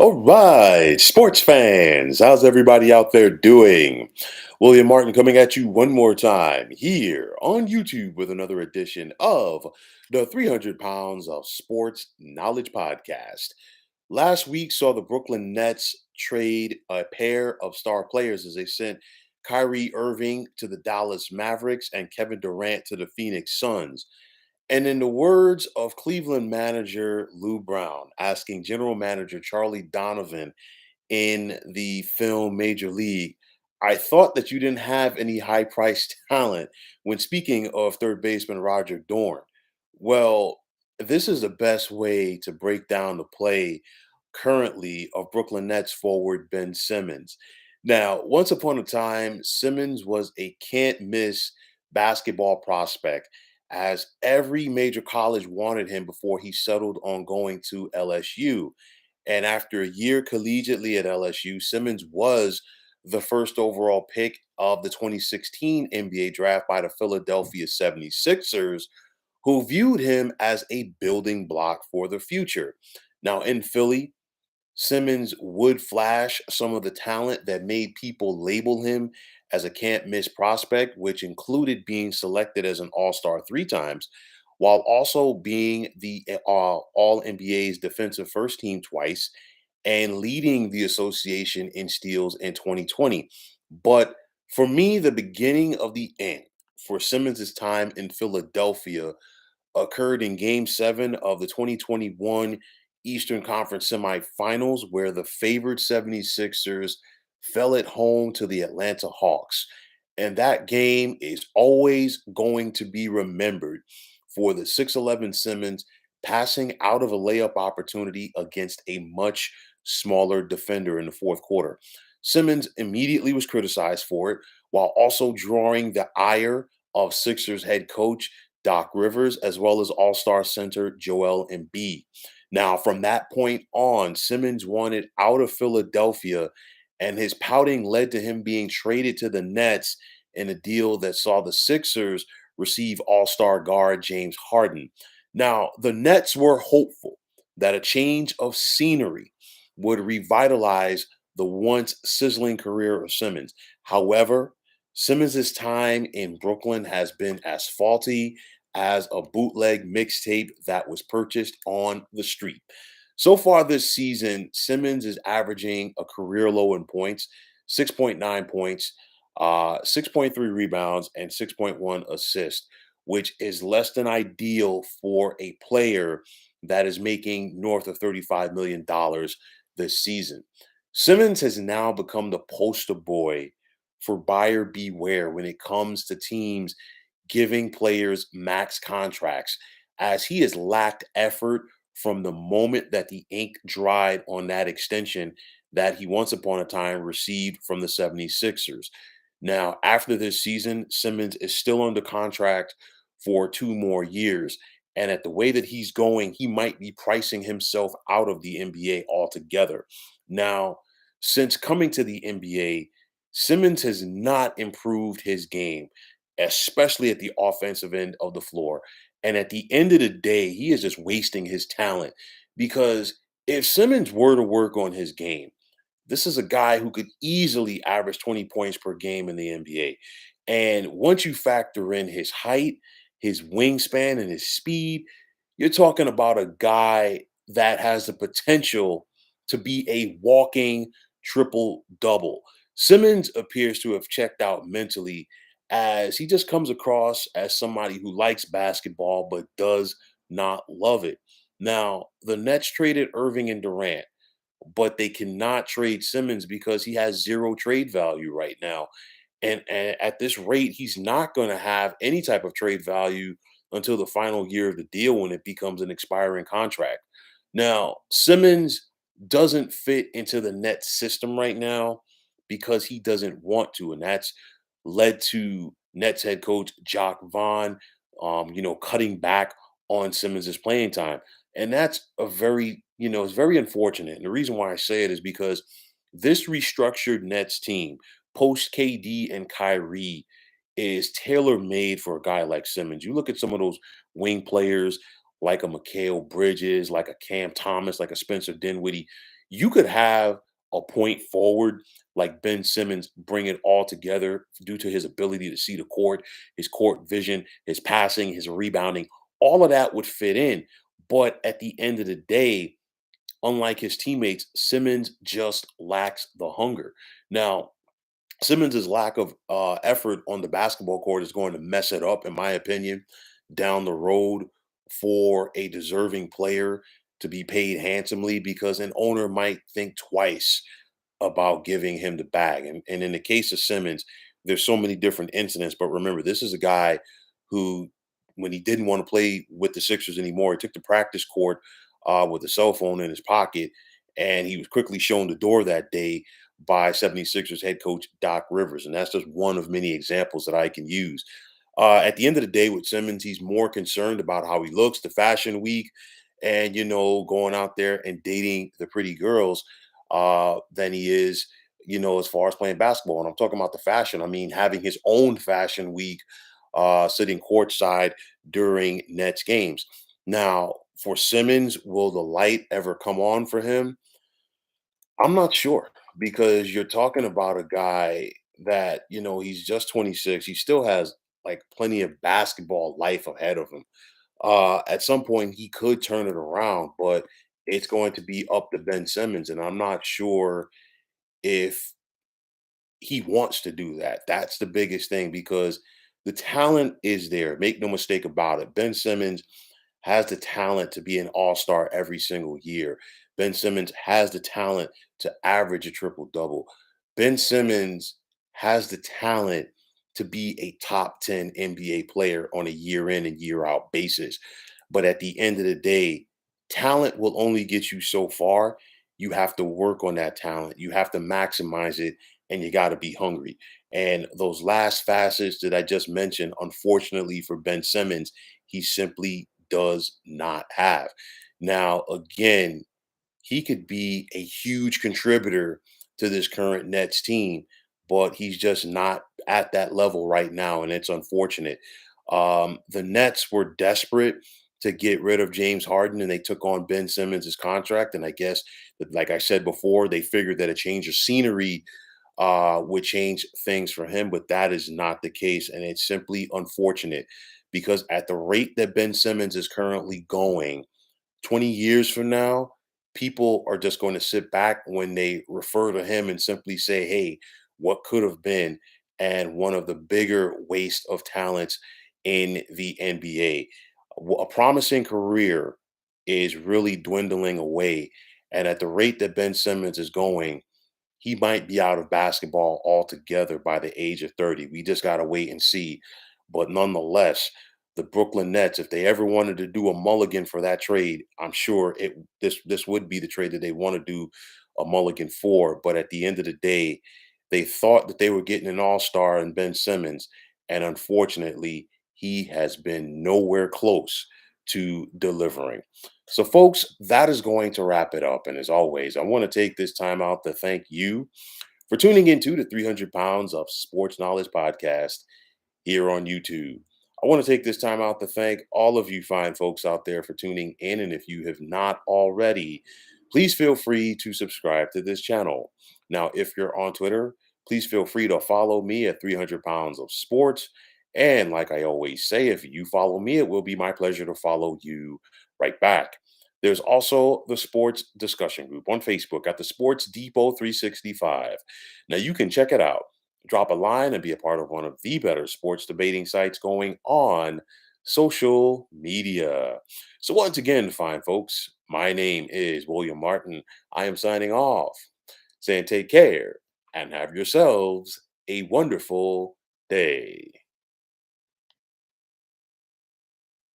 All right, sports fans, how's everybody out there doing? William Martin coming at you one more time here on YouTube with another edition of the 300 Pounds of Sports Knowledge Podcast. Last week saw the Brooklyn Nets trade a pair of star players as they sent Kyrie Irving to the Dallas Mavericks and Kevin Durant to the Phoenix Suns. And in the words of Cleveland manager Lou Brown, asking general manager Charlie Donovan in the film Major League, I thought that you didn't have any high priced talent when speaking of third baseman Roger Dorn. Well, this is the best way to break down the play currently of Brooklyn Nets forward Ben Simmons. Now, once upon a time, Simmons was a can't miss basketball prospect as every major college wanted him before he settled on going to LSU. And after a year collegiately at LSU, Simmons was the first overall pick of the 2016 NBA draft by the Philadelphia 76ers, who viewed him as a building block for the future. Now, in Philly, Simmons would flash some of the talent that made people label him as a can't miss prospect, which included being selected as an all star three times, while also being the All NBA's defensive first team twice and leading the association in steals in 2020. But for me, the beginning of the end for Simmons' time in Philadelphia occurred in Game 7 of the 2021 Eastern Conference semifinals, where the favored 76ers fell at home to the Atlanta Hawks. And that game is always going to be remembered for the 6'11 Simmons passing out of a layup opportunity against a much smaller defender in the fourth quarter. Simmons immediately was criticized for it while also drawing the ire of Sixers head coach Doc Rivers, as well as All Star center Joel Embiid. Now, from that point on, Simmons wanted out of Philadelphia, and his pouting led to him being traded to the Nets in a deal that saw the Sixers receive All Star guard James Harden. Now, the Nets were hopeful that a change of scenery would revitalize the once sizzling career of Simmons. However, Simmons' time in Brooklyn has been as faulty as a bootleg mixtape that was purchased on the street. So far this season, Simmons is averaging a career low in points, 6.9 points, 6.3 rebounds, and 6.1 assists, which is less than ideal for a player that is making north of $35 million this season. Simmons has now become the poster boy for buyer beware when it comes to teams giving players max contracts, as he has lacked effort from the moment that the ink dried on that extension that he once upon a time received from the 76ers. Now, after this season, Simmons is still under contract for 2 more years. And at the way that he's going, he might be pricing himself out of the NBA altogether. Now, since coming to the NBA, Simmons has not improved his game, especially at the offensive end of the floor. And at the end of the day, he is just wasting his talent because if Simmons were to work on his game, this is a guy who could easily average 20 points per game in the NBA. And once you factor in his height, his wingspan, and his speed, you're talking about a guy that has the potential to be a walking triple double. Simmons appears to have checked out mentally as he just comes across as somebody who likes basketball but does not love it. Now, the Nets traded Irving and Durant, but they cannot trade Simmons because he has zero trade value right now. And at this rate, he's not going to have any type of trade value until the final year of the deal when it becomes an expiring contract. Now, Simmons doesn't fit into the Nets system right now because he doesn't want to. And that's led to Nets head coach Jock Vaughn, cutting back on Simmons' playing time. And that's it's very unfortunate. And the reason why I say it is because this restructured Nets team, post KD and Kyrie, is tailor made for a guy like Simmons. You look at some of those wing players like a Mikal Bridges, like a Cam Thomas, like a Spencer Dinwiddie. You could have a point forward like Ben Simmons bring it all together due to his ability to see the court, his court vision, his passing, his rebounding. All of that would fit in. But at the end of the day, unlike his teammates, Simmons just lacks the hunger. Now, Simmons' lack of effort on the basketball court is going to mess it up, in my opinion, down the road for a deserving player to be paid handsomely because an owner might think twice about giving him the bag. And in the case of Simmons, there's so many different incidents. But remember, this is a guy who, when he didn't want to play with the Sixers anymore, he took the practice court with a cell phone in his pocket, and he was quickly shown the door that day by 76ers head coach Doc Rivers. And that's just one of many examples that I can use. At the end of the day, with Simmons, he's more concerned about how he looks, the fashion week, and going out there and dating the pretty girls than he is, as far as playing basketball. And I'm talking about the fashion. I mean, having his own fashion week, sitting courtside during Nets games. Now, for Simmons, will the light ever come on for him? I'm not sure because you're talking about a guy that, he's just 26. He still has like plenty of basketball life ahead of him. At some point, he could turn it around, but it's going to be up to Ben Simmons. And I'm not sure if he wants to do that. That's the biggest thing because the talent is there. Make no mistake about it. Ben Simmons has the talent to be an all-star every single year. Ben Simmons has the talent to average a triple double. Ben Simmons has the talent to be a top 10 NBA player on a year in and year out basis. But at the end of the day, talent will only get you so far. You have to work on that talent. You have to maximize it and you got to be hungry. And those last facets that I just mentioned, unfortunately for Ben Simmons, he simply does not have. Now, again, he could be a huge contributor to this current Nets team, but he's just not at that level right now, and it's unfortunate. The Nets were desperate to get rid of James Harden, and they took on Ben Simmons' contract. And I guess, like I said before, they figured that a change of scenery would change things for him, but that is not the case, and it's simply unfortunate because at the rate that Ben Simmons is currently going, 20 years from now, people are just going to sit back when they refer to him and simply say, hey, what could have been? And one of the bigger waste of talents in the NBA. A promising career is really dwindling away. And at the rate that Ben Simmons is going, he might be out of basketball altogether by the age of 30. We just got to wait and see. But nonetheless, the Brooklyn Nets, if they ever wanted to do a mulligan for that trade, I'm sure this would be the trade that they want to do a mulligan for. But at the end of the day, they thought that they were getting an all-star in Ben Simmons, and unfortunately, he has been nowhere close to delivering. So, folks, that is going to wrap it up. And as always, I want to take this time out to thank you for tuning into the 300 Pounds of Sports Knowledge podcast here on YouTube. I want to take this time out to thank all of you fine folks out there for tuning in. And if you have not already, please feel free to subscribe to this channel. Now, if you're on Twitter, please feel free to follow me at 300 Pounds of Sports. And like I always say, if you follow me, it will be my pleasure to follow you right back. There's also the sports discussion group on Facebook at the Sports Depot 365. Now you can check it out, drop a line, and be a part of one of the better sports debating sites going on social media. So, once again, fine folks, my name is William Martin. I am signing off, saying take care and have yourselves a wonderful day.